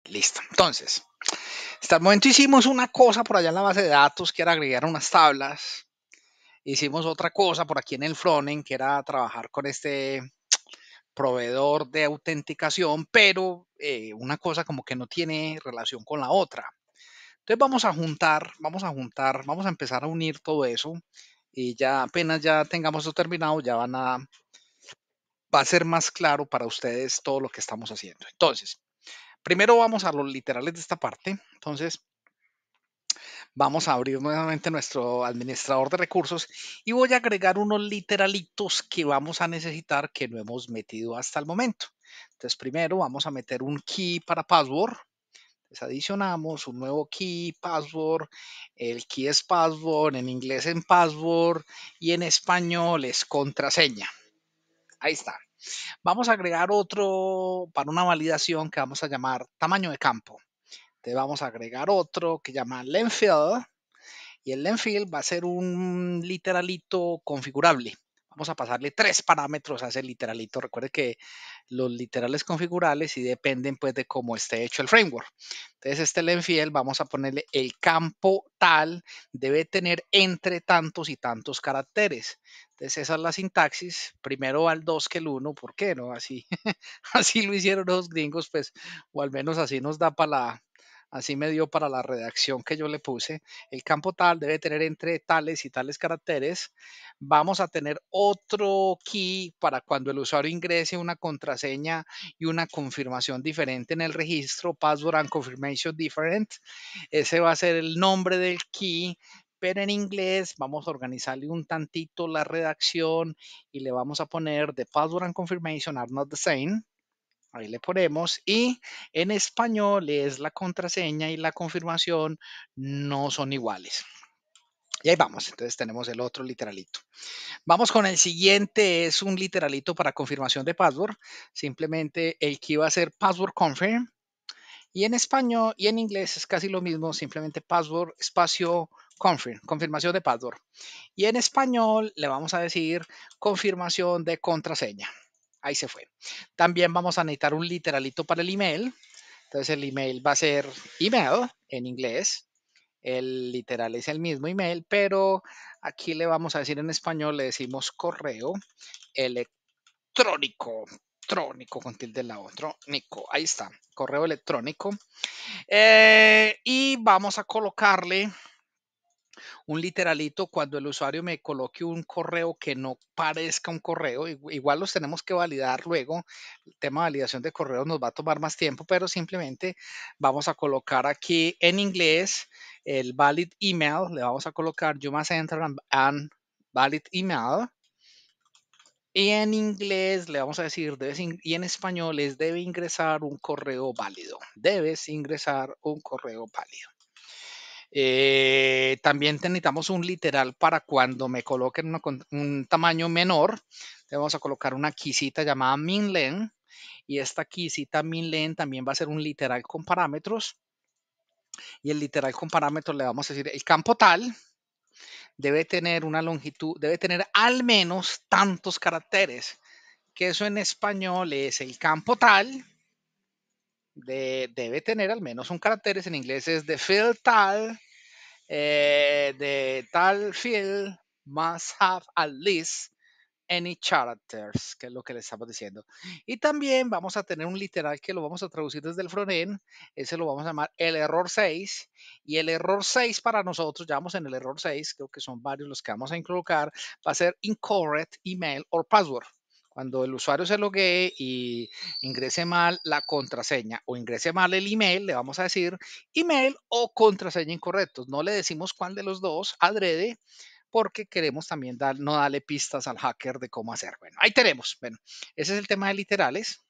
Listo. Entonces, hasta el momento hicimos una cosa por allá en la base de datos, que era agregar unas tablas. Hicimos otra cosa por aquí en el frontend, que era trabajar con este proveedor de autenticación, pero una cosa como que no tiene relación con la otra. Entonces vamos a empezar a unir todo eso y ya apenas ya tengamos eso terminado, va a ser más claro para ustedes todo lo que estamos haciendo. Entonces, primero vamos a los literales de esta parte. Entonces, vamos a abrir nuevamente nuestro administrador de recursos y voy a agregar unos literalitos que vamos a necesitar que no hemos metido hasta el momento. Entonces, primero vamos a meter un key para password. Entonces, adicionamos un nuevo key, password. El key es password, en inglés en password y en español es contraseña. Ahí está. Vamos a agregar otro para una validación que vamos a llamar tamaño de campo. Entonces vamos a agregar otro que llama lengthfield y el lengthfield va a ser un literalito configurable. Vamos a pasarle 3 parámetros a ese literalito. Recuerde que los literales configurables y dependen pues de cómo esté hecho el framework. Entonces este lengthfield vamos a ponerle el campo tal debe tener entre tantos y tantos caracteres. Entonces esa es la sintaxis. Primero va el 2 que el 1. ¿Por qué no? Así, así lo hicieron los gringos, pues, o al menos así nos da para así me dio para la redacción que yo le puse. El campo tal debe tener entre tales y tales caracteres. Vamos a tener otro key para cuando el usuario ingrese una contraseña y una confirmación diferente en el registro, password and confirmation different. Ese va a ser el nombre del key, pero en inglés vamos a organizarle un tantito la redacción y le vamos a poner the password and confirmation are not the same. Ahí le ponemos y en español es la contraseña y la confirmación no son iguales. Y ahí vamos, entonces tenemos el otro literalito. Vamos con el siguiente, es un literalito para confirmación de password. Simplemente el que va a ser password confirm. Y en español y en inglés es casi lo mismo, simplemente password espacio confirm, confirmación de password. Y en español le vamos a decir confirmación de contraseña. Ahí se fue. También vamos a necesitar un literalito para el email. Entonces el email va a ser email en inglés. El literal es el mismo email, pero aquí le vamos a decir en español, le decimos correo electrónico. Trónico con tilde en la otra. Nico, ahí está, correo electrónico. Y vamos a colocarle un literalito cuando el usuario me coloque un correo que no parezca un correo. Igual los tenemos que validar luego. El tema de validación de correos nos va a tomar más tiempo, pero simplemente vamos a colocar aquí en inglés el valid email. Le vamos a colocar you must enter an valid email. Y en inglés le vamos a decir, y en español es debe ingresar un correo válido. Debes ingresar un correo válido. También necesitamos un literal para cuando me coloquen un tamaño menor. Le vamos a colocar una quisita llamada minlen y esta quisita minlen también va a ser un literal con parámetros y el literal con parámetros le vamos a decir el campo tal debe tener una longitud, debe tener al menos tantos caracteres, que eso en español es el campo tal debe tener al menos un caracteres, en inglés es the field tal. The tal field must have at least any characters, que es lo que le estamos diciendo. Y también vamos a tener un literal que lo vamos a traducir desde el frontend, ese lo vamos a llamar el error 6, y el error 6 para nosotros, ya vamos en el error 6, creo que son varios los que vamos a colocar, va a ser incorrect email or password. Cuando el usuario se loguee y ingrese mal la contraseña o ingrese mal el email, le vamos a decir email o contraseña incorrectos. No le decimos cuál de los dos adrede porque queremos también no darle pistas al hacker de cómo hacer. Bueno, ahí tenemos. Bueno, ese es el tema de literales.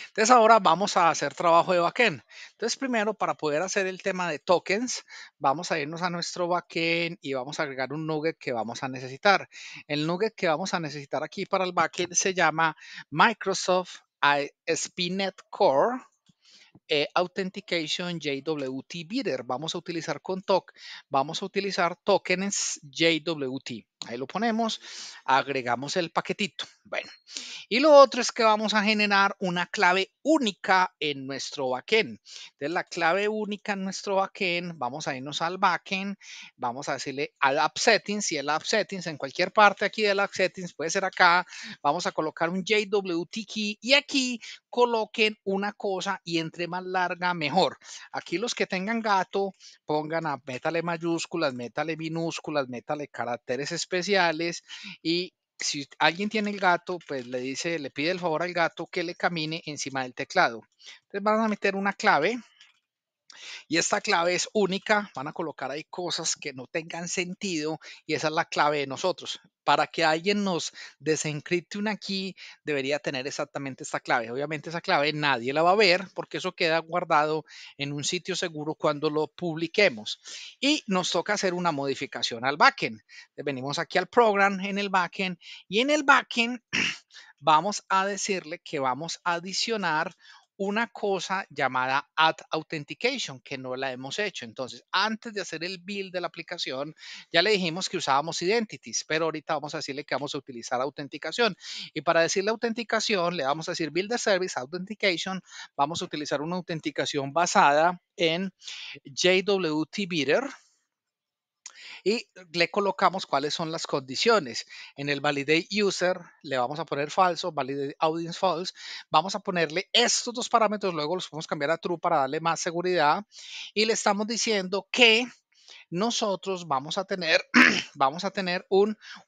Entonces ahora vamos a hacer trabajo de backend. Entonces primero para poder hacer el tema de tokens, vamos a irnos a nuestro backend y vamos a agregar un nugget que vamos a necesitar. El nugget que vamos a necesitar aquí para el backend se llama Microsoft SPNet Core Authentication JWT Bidder. Vamos a utilizar con vamos a utilizar tokens JWT. Ahí lo ponemos, agregamos el paquetito. Bueno, y lo otro es que vamos a generar una clave única en nuestro backend. Entonces, la clave única en nuestro backend, vamos a irnos al backend, vamos a decirle al app settings y el app settings en cualquier parte aquí del app settings, puede ser acá, vamos a colocar un JWT key y aquí coloquen una cosa y entre más larga mejor. Aquí los que tengan gato, pongan a métale mayúsculas, métale minúsculas, métale caracteres especiales y si alguien tiene el gato, pues le dice, le pide el favor al gato que le camine encima del teclado. Entonces van a meter una clave y esta clave es única. Van a colocar ahí cosas que no tengan sentido y esa es la clave de nosotros. Para que alguien nos desencripte una key, debería tener exactamente esta clave. Obviamente esa clave nadie la va a ver porque eso queda guardado en un sitio seguro cuando lo publiquemos. Y nos toca hacer una modificación al backend. Venimos aquí al program en el backend y en el backend vamos a decirle que vamos a adicionar una cosa llamada Add Authentication, que no la hemos hecho. Entonces, antes de hacer el build de la aplicación, ya le dijimos que usábamos identities, pero ahorita vamos a decirle que vamos a utilizar autenticación. Y para decirle autenticación, le vamos a decir Build the Service Authentication. Vamos a utilizar una autenticación basada en JWT Beater y le colocamos cuáles son las condiciones. En el validate user le vamos a poner falso, validate audience false. Vamos a ponerle estos dos parámetros, luego los podemos cambiar a true para darle más seguridad y le estamos diciendo que nosotros vamos a tener, vamos a tener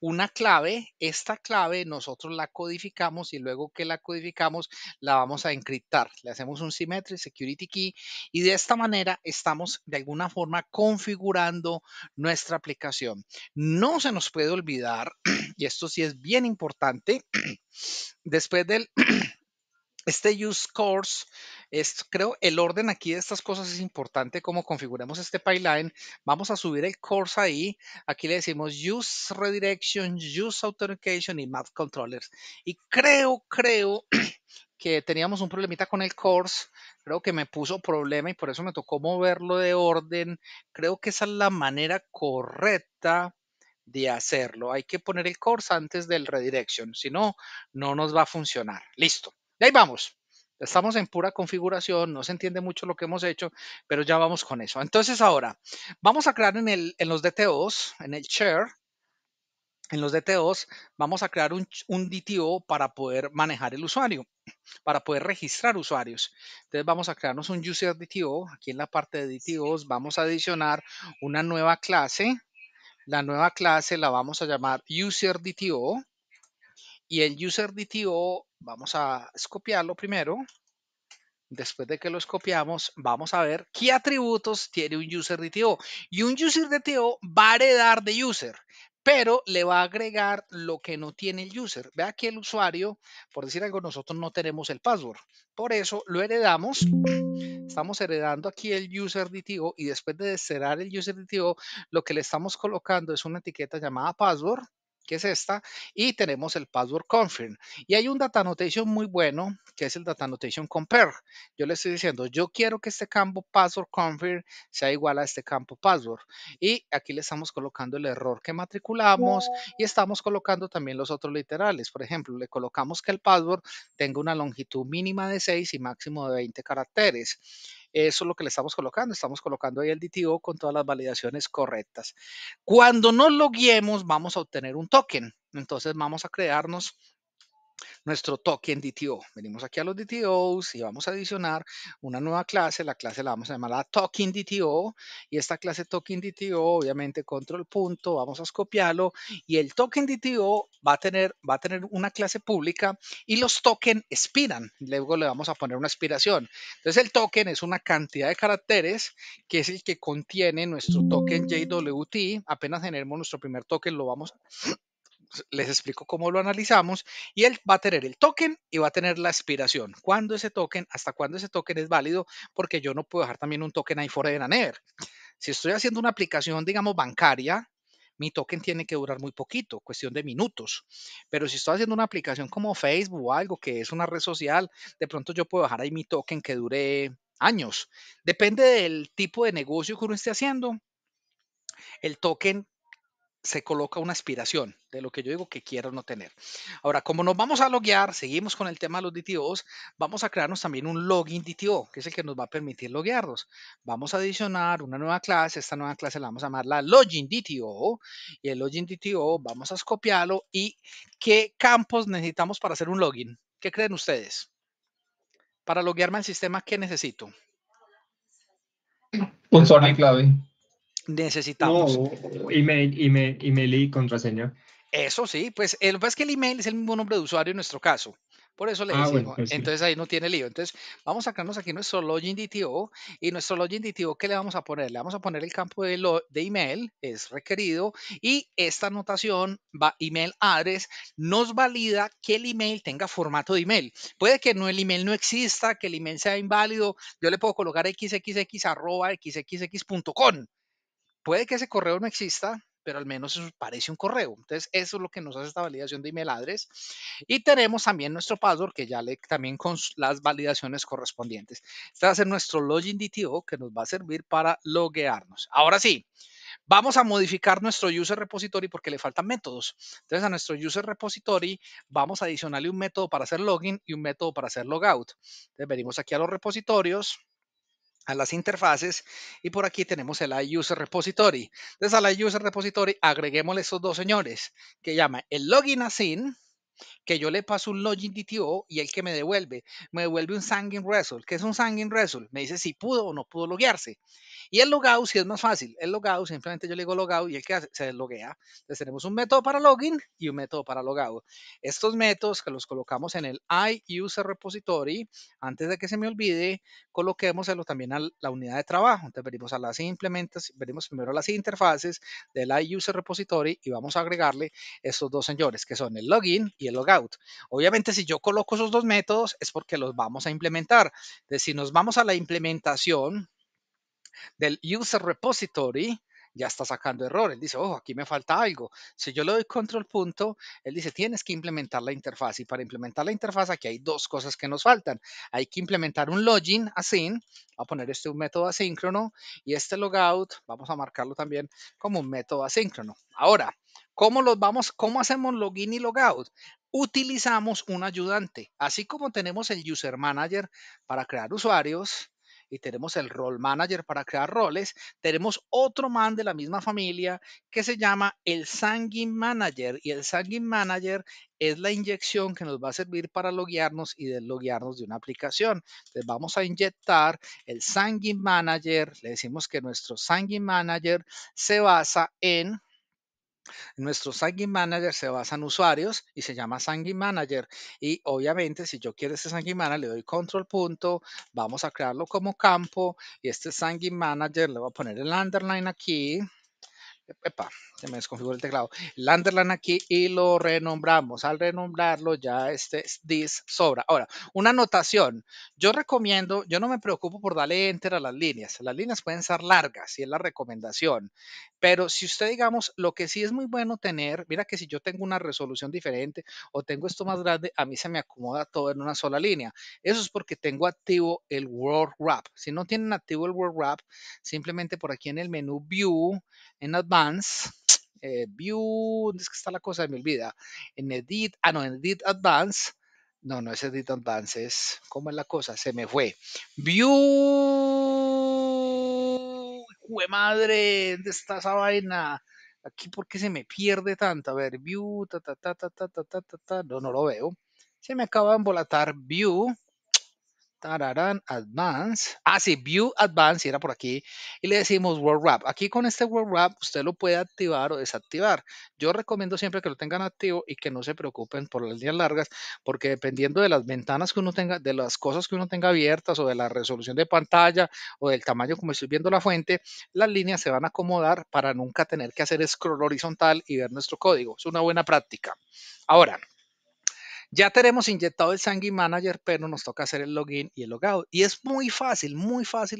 una clave. Esta clave nosotros la codificamos y luego que la codificamos la vamos a encriptar. Le hacemos un symmetric security key y de esta manera estamos de alguna forma configurando nuestra aplicación. No se nos puede olvidar, y esto sí es bien importante, después del este use course es, creo, el orden aquí de estas cosas es importante, como configuremos este pipeline. Vamos a subir el course ahí. Aquí le decimos use redirection, use authentication y map controllers. Y creo que teníamos un problemita con el course. Creo que me puso problema y por eso me tocó moverlo de orden. Creo que esa es la manera correcta de hacerlo. Hay que poner el course antes del redirection, si no, no nos va a funcionar. Listo. Y ahí vamos. Estamos en pura configuración, no se entiende mucho lo que hemos hecho, pero ya vamos con eso. Entonces ahora vamos a crear en los DTOs, en el share, en los DTOs, vamos a crear un DTO para poder manejar el usuario, para poder registrar usuarios. Entonces vamos a crearnos un user DTO. Aquí en la parte de DTOs vamos a adicionar una nueva clase. La nueva clase la vamos a llamar user DTO y el user DTO vamos a copiarlo primero. Después de que los copiamos, vamos a ver qué atributos tiene un user DTO. Y un user DTO va a heredar de user, pero le va a agregar lo que no tiene el user. Vea que el usuario, por decir algo, nosotros no tenemos el password. Por eso lo heredamos. Estamos heredando aquí el user DTO y después de cerrar el user DTO, lo que le estamos colocando es una etiqueta llamada password, que es esta, y tenemos el password confirm. Y hay un data annotation muy bueno, que es el data annotation compare. Yo le estoy diciendo, yo quiero que este campo password confirm sea igual a este campo password. Y aquí le estamos colocando el error que matriculamos y estamos colocando también los otros literales. Por ejemplo, le colocamos que el password tenga una longitud mínima de 6 y máximo de 20 caracteres. Eso es lo que le estamos colocando. Estamos colocando ahí el DTO con todas las validaciones correctas. Cuando nos loguemos, vamos a obtener un token. Entonces vamos a crearnos nuestro token DTO. Venimos aquí a los DTOs y vamos a adicionar una nueva clase. La clase la vamos a llamar la token DTO y esta clase token DTO, obviamente control punto, vamos a copiarlo y el token DTO va a tener una clase pública y los tokens expiran. Luego le vamos a poner una expiración. Entonces el token es una cantidad de caracteres que es el que contiene nuestro token JWT. Apenas generemos nuestro primer token, lo vamos a les explico cómo lo analizamos y él va a tener el token y va a tener la expiración. ¿Cuándo ese token? ¿Hasta cuándo ese token es válido? Porque yo no puedo dejar también un token ahí forever and ever. Si estoy haciendo una aplicación, digamos, bancaria, mi token tiene que durar muy poquito, cuestión de minutos. Pero si estoy haciendo una aplicación como Facebook o algo que es una red social, de pronto yo puedo dejar ahí mi token que dure años. Depende del tipo de negocio que uno esté haciendo. El token se coloca una aspiración de lo que yo digo que quiero no tener. Ahora, como nos vamos a loguear, seguimos con el tema de los DTOs, vamos a crearnos también un login DTO, que es el que nos va a permitir loguearnos. Vamos a adicionar una nueva clase, esta nueva clase la vamos a llamar la login DTO, y el login DTO vamos a copiarlo. ¿Y qué campos necesitamos para hacer un login? ¿Qué creen ustedes? Para loguearme al sistema, ¿qué necesito? Usuario y clave. Necesitamos No, email y contraseña. eso sí, pues lo que pasa es que el email es el mismo nombre de usuario en nuestro caso. Por eso le Ah, bueno, decimos, pues sí. entonces ahí no tiene lío. Entonces vamos a sacarnos aquí nuestro login DTO y nuestro login DTO, ¿qué le vamos a poner? Le vamos a poner el campo de email, es requerido, y esta anotación va email address, nos valida que el email tenga formato de email. Puede que no, el email no exista, que el email sea inválido. Yo le puedo colocar xxx@xxx.com. Puede que ese correo no exista, pero al menos eso parece un correo. Entonces, eso es lo que nos hace esta validación de email address. Y tenemos también nuestro password, que ya le también con las validaciones correspondientes. Este va a ser nuestro login DTO, que nos va a servir para loguearnos. Ahora sí, vamos a modificar nuestro user repository porque le faltan métodos. Entonces, a nuestro user repository vamos a adicionarle un método para hacer login y un método para hacer logout. Entonces, venimos aquí a los repositorios, a las interfaces, y por aquí tenemos el iUser Repository. Entonces al iUser Repository agreguémosle estos dos señores que llama el login async, que yo le paso un login DTO y el que me devuelve un Sangin Result. ¿Qué es un Sangin Result? Me dice si pudo o no pudo loguearse. Y el logout sí es más fácil. El logout simplemente yo le digo logout y el que hace, se desloguea. Entonces tenemos un método para login y un método para logout. Estos métodos que los colocamos en el iUser Repository, antes de que se me olvide, coloquémoselo también a la unidad de trabajo. Entonces venimos a las venimos primero a las interfaces del iUser Repository y vamos a agregarle estos dos señores que son el login y el logout. Obviamente si yo coloco esos dos métodos es porque los vamos a implementar. Entonces si nos vamos a la implementación del user repository, ya está sacando error. Él dice, ojo, aquí me falta algo. Si yo le doy control punto, él dice, tienes que implementar la interfaz. Y para implementar la interfaz, aquí hay dos cosas que nos faltan. Hay que implementar un login async. Voy a poner un método asíncrono. Y este logout, vamos a marcarlo también como un método asíncrono. Ahora, ¿cómo hacemos login y logout? Utilizamos un ayudante. Así como tenemos el user manager para crear usuarios, y tenemos el role manager para crear roles, tenemos otro man de la misma familia que se llama el Sangin Manager, y el Sangin Manager es la inyección que nos va a servir para loguearnos y desloguearnos de una aplicación. Entonces vamos a inyectar el Sangin Manager, le decimos que nuestro Sangin Manager se basa en nuestro Sangin Manager, se basa en usuarios y se llama Sangin Manager. Y obviamente, si yo quiero este Sangin Manager, le doy control punto, vamos a crearlo como campo, y este Sangin Manager le voy a poner el underline aquí. Epa, se me desconfiguró el teclado. El underline aquí y lo renombramos. Al renombrarlo ya este this sobra. Ahora, una anotación. Yo recomiendo, yo no me preocupo por darle enter a las líneas. Las líneas pueden ser largas y es la recomendación. Pero si usted, digamos, lo que sí es muy bueno tener, mira que si yo tengo una resolución diferente o tengo esto más grande, a mí se me acomoda todo en una sola línea. Eso es porque tengo activo el Word Wrap. Si no tienen activo el Word Wrap, simplemente por aquí en el menú View, en Advance, View, ¿dónde es que está la cosa? Me olvida. En Edit, no, en Edit Advance. No, no es Edit Advance, es, ¿cómo es la cosa? Se me fue. View, ¡jue madre! ¿Dónde está esa vaina? Aquí, ¿por qué se me pierde tanto? A ver, View, ta, ta, ta, ta, ta, ta, ta, ta, ta. No, no lo veo. Se me acaba de embolatar View. Tararán, Advance. Ah, sí, View Advance, y era por aquí. Y le decimos Word Wrap. Aquí con este Word Wrap usted lo puede activar o desactivar. Yo recomiendo siempre que lo tengan activo y que no se preocupen por las líneas largas, porque dependiendo de las ventanas que uno tenga, de las cosas que uno tenga abiertas o de la resolución de pantalla o del tamaño como estoy viendo la fuente, las líneas se van a acomodar para nunca tener que hacer scroll horizontal y ver nuestro código. Es una buena práctica. Ahora, ya tenemos inyectado el Sangin Manager, pero nos toca hacer el login y el logout. Y es muy fácil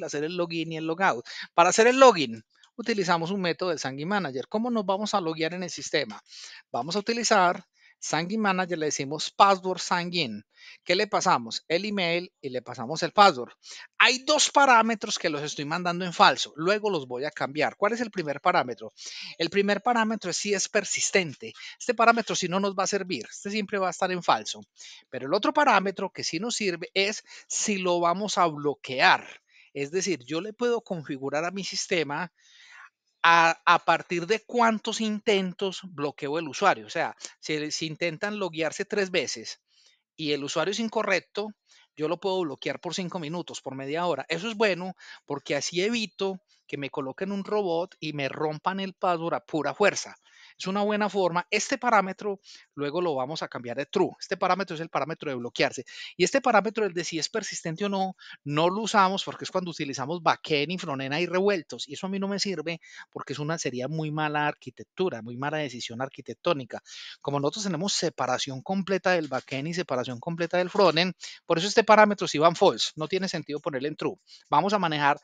hacer el login y el logout. Para hacer el login, utilizamos un método del Sangin Manager. ¿Cómo nos vamos a loguear en el sistema? Vamos a utilizar Sign-in Manager le decimos password sign-in. ¿Qué le pasamos? El email y le pasamos el password. Hay dos parámetros que los estoy mandando en falso. Luego los voy a cambiar. ¿Cuál es el primer parámetro? El primer parámetro es si es persistente. Este parámetro si no nos va a servir. Este siempre va a estar en falso. Pero el otro parámetro que sí nos sirve es si lo vamos a bloquear. Es decir, yo le puedo configurar a mi sistema a partir de cuántos intentos bloqueo el usuario. O sea, si intentan loguearse 3 veces y el usuario es incorrecto, yo lo puedo bloquear por 5 minutos, por media hora. Eso es bueno porque así evito que me coloquen un robot y me rompan el password a pura fuerza. Es una buena forma. Este parámetro luego lo vamos a cambiar de true. Este parámetro es el parámetro de bloquearse. Y este parámetro, el de si es persistente o no, no lo usamos porque es cuando utilizamos backend y frontend ahí revueltos. Y eso a mí no me sirve porque sería muy mala arquitectura, muy mala decisión arquitectónica. Como nosotros tenemos separación completa del backend y separación completa del frontend, por eso este parámetro si va en false, no tiene sentido ponerle en true. Vamos a manejar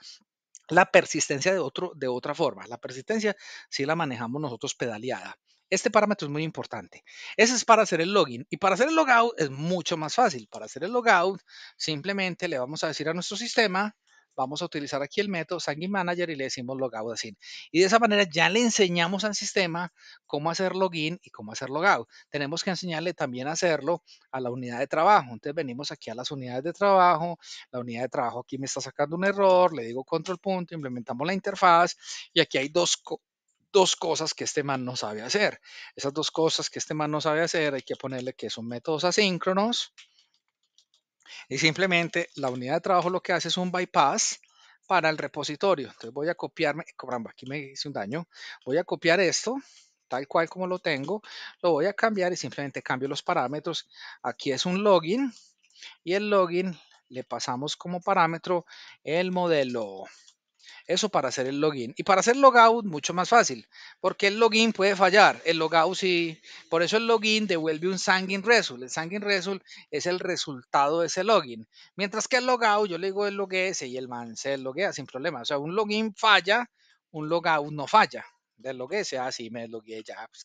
la persistencia de otra forma. La persistencia sí la manejamos nosotros pedaleada. Este parámetro es muy importante. Ese es para hacer el login. Y para hacer el logout es mucho más fácil. Para hacer el logout, simplemente le vamos a decir a nuestro sistema, vamos a utilizar aquí el método Sign-in Manager y le decimos logout así. Y de esa manera ya le enseñamos al sistema cómo hacer login y cómo hacer logout. Tenemos que enseñarle también a hacerlo a la unidad de trabajo. Entonces venimos aquí a las unidades de trabajo. La unidad de trabajo aquí me está sacando un error. Le digo control punto, implementamos la interfaz y aquí hay dos cosas que este man no sabe hacer. Esas dos cosas que este man no sabe hacer, hay que ponerle que son métodos asíncronos y simplemente la unidad de trabajo lo que hace es un bypass para el repositorio. Entonces voy a copiarme, caramba, aquí me hice un daño. Voy a copiar esto, tal cual como lo tengo, lo voy a cambiar y simplemente cambio los parámetros. Aquí es un login y el login le pasamos como parámetro el modelo. Eso para hacer el login. Y para hacer logout, mucho más fácil, porque el login puede fallar. El logout sí, por eso el login devuelve un sign-in result. El sign-in result es el resultado de ese login. Mientras que el logout, yo le digo el loguese y el man se loguea sin problema. O sea, un login falla, un logout no falla. Del loguese, sí, me logueé ya, pues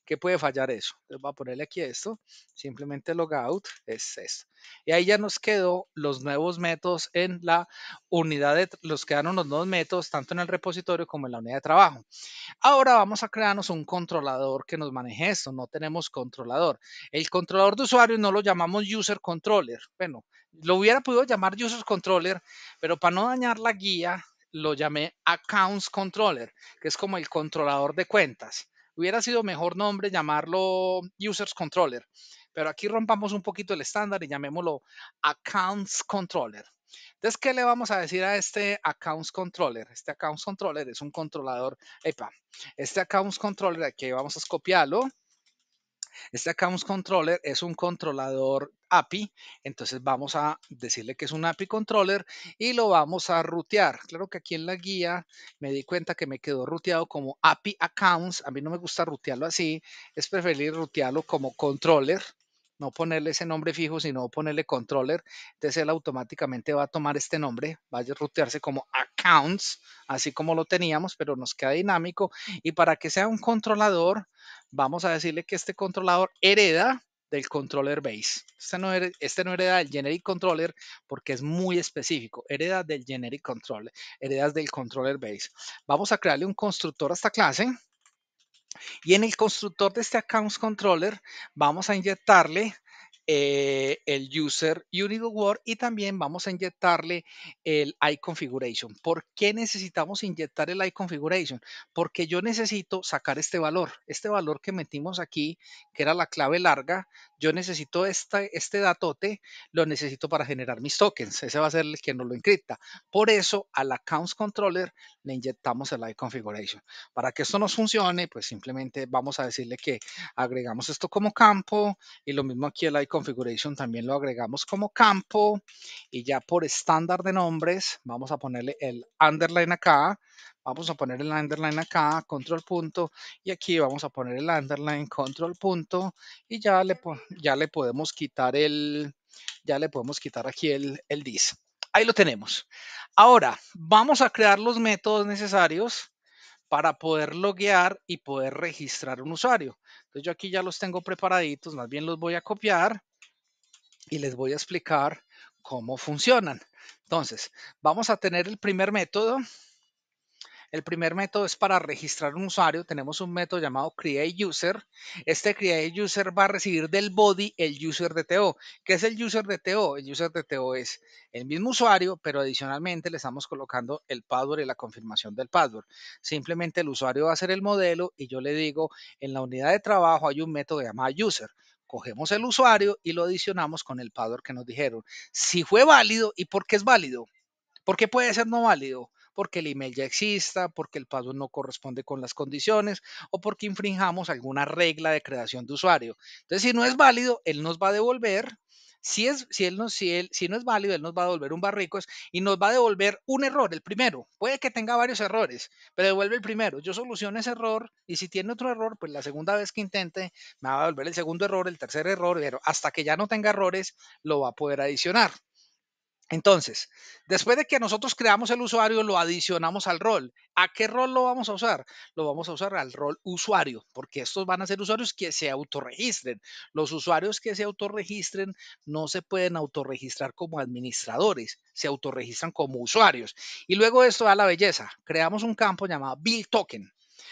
que puede fallar eso. Entonces voy a ponerle aquí esto, simplemente logout es esto. Y ahí ya nos quedó los nuevos métodos en la los quedaron los nuevos métodos tanto en el repositorio como en la unidad de trabajo. Ahora vamos a crearnos un controlador que nos maneje esto. No tenemos controlador. El controlador de usuario no lo llamamos user controller. Bueno, lo hubiera podido llamar user controller, pero para no dañar la guía, lo llamé accounts controller, que es como el controlador de cuentas. Hubiera sido mejor nombre llamarlo users controller, pero aquí rompamos un poquito el estándar y llamémoslo accounts controller. Entonces, ¿qué le vamos a decir a este accounts controller? Este accounts controller es un controlador, epa, este accounts controller aquí vamos a copiarlo. Este accounts controller es un controlador API, entonces vamos a decirle que es un API controller y lo vamos a rutear. Claro que aquí en la guía me di cuenta que me quedó ruteado como API accounts. A mí no me gusta rutearlo así, es preferible rutearlo como controller, no ponerle ese nombre fijo, sino ponerle controller. Entonces él automáticamente va a tomar este nombre, va a rutearse como accounts, así como lo teníamos, pero nos queda dinámico. Y para que sea un controlador, vamos a decirle que este controlador hereda del controller base. Este no hereda del generic controller porque es muy específico. Hereda del generic controller, heredas del controller base. Vamos a crearle un constructor a esta clase y en el constructor de este accounts controller vamos a inyectarle el user unit word y también vamos a inyectarle el iConfiguration. ¿Por qué necesitamos inyectar el iConfiguration? Porque yo necesito sacar este valor que metimos aquí, que era la clave larga. Yo necesito este datote, lo necesito para generar mis tokens. Ese va a ser el que nos lo encripta. Por eso al accounts controller le inyectamos el iConfiguration. Para que esto nos funcione, pues simplemente vamos a decirle que agregamos esto como campo y lo mismo aquí el iConfiguration también lo agregamos como campo y ya por estándar de nombres vamos a ponerle el underline acá, vamos a poner el underline acá, control punto y aquí vamos a poner el underline, control punto y ya le podemos quitar aquí el this. Ahí lo tenemos. Ahora vamos a crear los métodos necesarios para poder loguear y poder registrar un usuario. Entonces yo aquí ya los tengo preparaditos, más bien los voy a copiar y les voy a explicar cómo funcionan. Entonces, vamos a tener el primer método. El primer método es para registrar un usuario. Tenemos un método llamado create user. Este create user va a recibir del body el user DTO. ¿Qué es el user DTO? El user DTO es el mismo usuario, pero adicionalmente le estamos colocando el password y la confirmación del password. Simplemente el usuario va a hacer el modelo y yo le digo, en la unidad de trabajo hay un método llamado user. Cogemos el usuario y lo adicionamos con el password que nos dijeron. Si fue válido, ¿y por qué es válido? ¿Por qué puede ser no válido? Porque el email ya exista, porque el password no corresponde con las condiciones o porque infringamos alguna regla de creación de usuario. Entonces, si no es válido, él nos va a devolver. Si no es válido, él nos va a devolver un barricos y nos va a devolver un error, el primero. Puede que tenga varios errores, pero devuelve el primero. Yo soluciono ese error y si tiene otro error, pues la segunda vez que intente me va a devolver el segundo error, el tercer error, pero hasta que ya no tenga errores, lo va a poder adicionar. Entonces, después de que nosotros creamos el usuario, lo adicionamos al rol. ¿A qué rol lo vamos a usar? Lo vamos a usar al rol usuario, porque estos van a ser usuarios que se autorregistren. Los usuarios que se autorregistren no se pueden autorregistrar como administradores, se autorregistran como usuarios. Y luego de esto da la belleza. Creamos un campo llamado Build Token.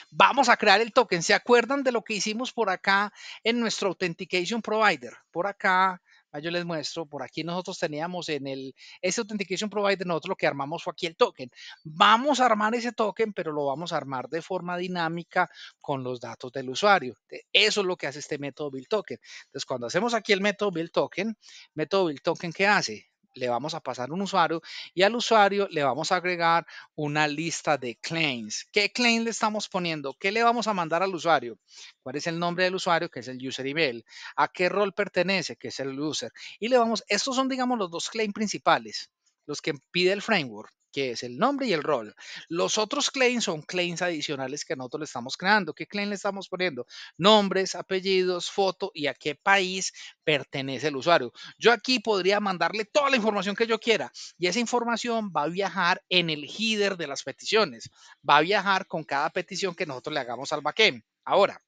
Vamos a crear el token. ¿Se acuerdan de lo que hicimos por acá en nuestro Authentication Provider? Por acá, yo les muestro, por aquí nosotros teníamos ese Authentication Provider, nosotros lo que armamos fue aquí el token. Vamos a armar ese token, pero lo vamos a armar de forma dinámica con los datos del usuario. Eso es lo que hace este método Build Token. Entonces, cuando hacemos aquí el método Build Token, ¿qué hace? Le vamos a pasar un usuario y al usuario le vamos a agregar una lista de claims. ¿Qué claim le estamos poniendo? ¿Qué le vamos a mandar al usuario? ¿Cuál es el nombre del usuario? Que es el user email. ¿A qué rol pertenece? Que es el user. Y le vamos, estos son, digamos, los dos claims principales, los que pide el framework, que es el nombre y el rol. Los otros claims son claims adicionales que nosotros le estamos creando. ¿Qué claim le estamos poniendo? Nombres, apellidos, foto y a qué país pertenece el usuario. Yo aquí podría mandarle toda la información que yo quiera y esa información va a viajar en el header de las peticiones. Va a viajar con cada petición que nosotros le hagamos al backend. Ahora,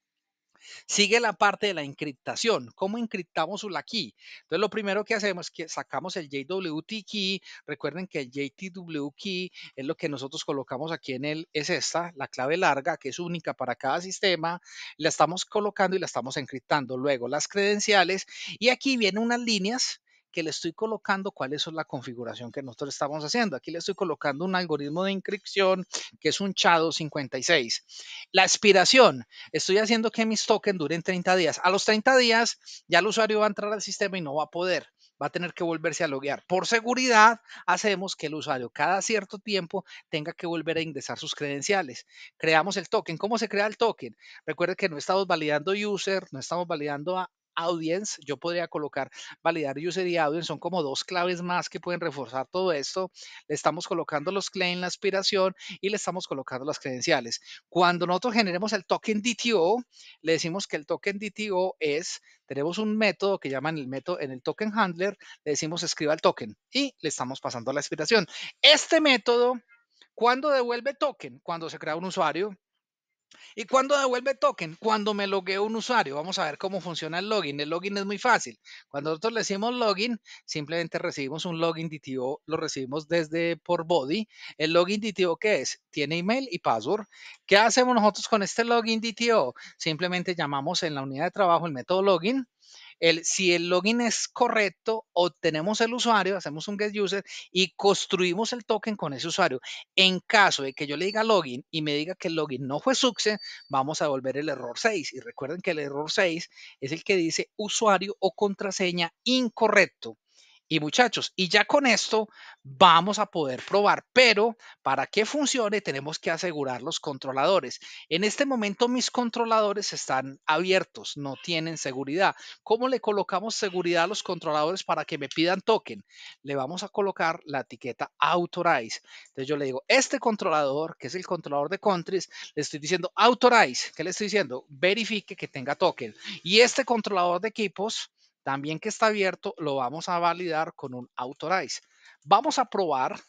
sigue la parte de la encriptación. ¿Cómo encriptamos la key? Entonces, lo primero que hacemos es que sacamos el JWT key. Recuerden que el JTW key es lo que nosotros colocamos aquí es esta, la clave larga, que es única para cada sistema. La estamos colocando y la estamos encriptando. Luego, las credenciales. Y aquí vienen unas líneas que le estoy colocando cuál es la configuración que nosotros estamos haciendo. Aquí le estoy colocando un algoritmo de encripción que es un SHA-256. La expiración, estoy haciendo que mis tokens duren 30 días. A los 30 días ya el usuario va a entrar al sistema y no va a poder. Va a tener que volverse a loguear. Por seguridad, hacemos que el usuario cada cierto tiempo tenga que volver a ingresar sus credenciales. Creamos el token. ¿Cómo se crea el token? Recuerde que no estamos validando user, no estamos validando a audience. Yo podría colocar validar user y audience. Son como dos claves más que pueden reforzar todo esto. Le estamos colocando los claims, la aspiración y le estamos colocando las credenciales. Cuando nosotros generemos el token DTO, le decimos que el token DTO tenemos un método que llaman el método en el token handler, le decimos escriba el token y le estamos pasando la aspiración. Este método, ¿cuándo devuelve token? Cuando se crea un usuario. ¿Y cuándo devuelve token? Cuando me logueo un usuario. Vamos a ver cómo funciona el login. El login es muy fácil. Cuando nosotros le decimos login, simplemente recibimos un login DTO, lo recibimos desde por body. El login DTO, ¿qué es? Tiene email y password. ¿Qué hacemos nosotros con este login DTO? Simplemente llamamos en la unidad de trabajo el método login. Si el login es correcto, obtenemos el usuario, hacemos un get user y construimos el token con ese usuario. En caso de que yo le diga login y me diga que el login no fue success, vamos a devolver el error 6. Y recuerden que el error 6 es el que dice usuario o contraseña incorrecto. Y muchachos, y ya con esto vamos a poder probar, pero para que funcione tenemos que asegurar los controladores. En este momento mis controladores están abiertos, no tienen seguridad. ¿Cómo le colocamos seguridad a los controladores para que me pidan token? Le vamos a colocar la etiqueta authorize. Entonces yo le digo, este controlador, que es el controlador de countries, le estoy diciendo authorize. ¿Qué le estoy diciendo? Verifique que tenga token. Y este controlador de equipos, también que está abierto, lo vamos a validar con un authorize. Vamos a probar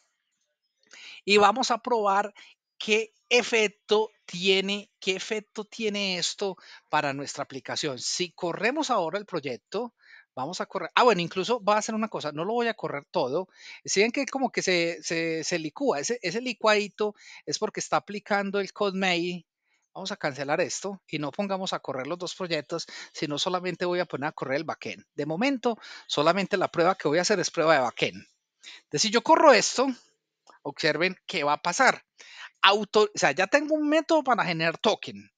y vamos a probar ¿qué efecto tiene esto para nuestra aplicación? Si corremos ahora el proyecto, vamos a correr. Ah, bueno, incluso voy a hacer una cosa, no lo voy a correr todo. Si ven que como que se licúa, ese licuadito es porque está aplicando el CodeMate. Vamos a cancelar esto y no pongamos a correr los dos proyectos, sino solamente voy a poner a correr el backend. De momento, solamente la prueba que voy a hacer es prueba de backend. Entonces, si yo corro esto, observen qué va a pasar. O sea, ya tengo un método para generar token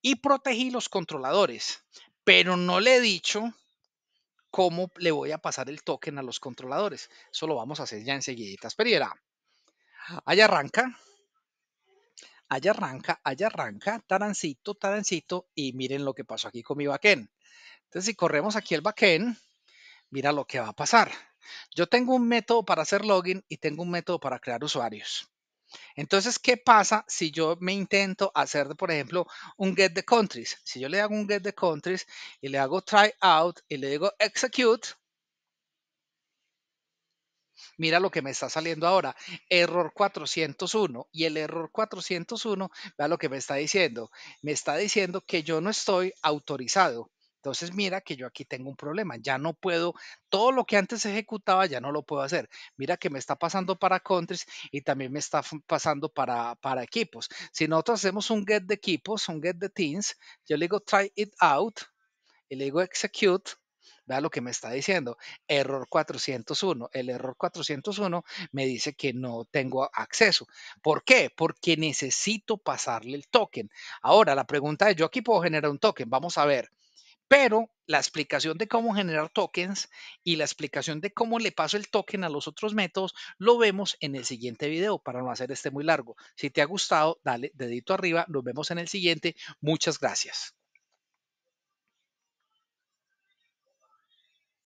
y protegí los controladores, pero no le he dicho cómo le voy a pasar el token a los controladores. Eso lo vamos a hacer ya enseguida. Espera, allá arranca, tarancito, tarancito, y miren lo que pasó aquí con mi backend. Entonces, si corremos aquí el backend, mira lo que va a pasar. Yo tengo un método para hacer login y tengo un método para crear usuarios. Entonces, ¿qué pasa si yo me intento hacer, por ejemplo, un get the countries? Si yo le hago un get the countries y le hago try out y le digo execute, mira lo que me está saliendo ahora, error 401. Y el error 401, vea lo que me está diciendo. Me está diciendo que yo no estoy autorizado. Entonces mira que yo aquí tengo un problema, ya no puedo, todo lo que antes ejecutaba ya no lo puedo hacer. Mira que me está pasando para countries y también me está pasando para equipos. Si nosotros hacemos un get de equipos, un get de teams, yo le digo try it out y le digo execute, vea lo que me está diciendo, error 401. El error 401 me dice que no tengo acceso. ¿Por qué? Porque necesito pasarle el token. Ahora, la pregunta es, yo aquí puedo generar un token, vamos a ver. Pero la explicación de cómo generar tokens y la explicación de cómo le paso el token a los otros métodos lo vemos en el siguiente video para no hacer este muy largo. Si te ha gustado, dale dedito arriba. Nos vemos en el siguiente. Muchas gracias.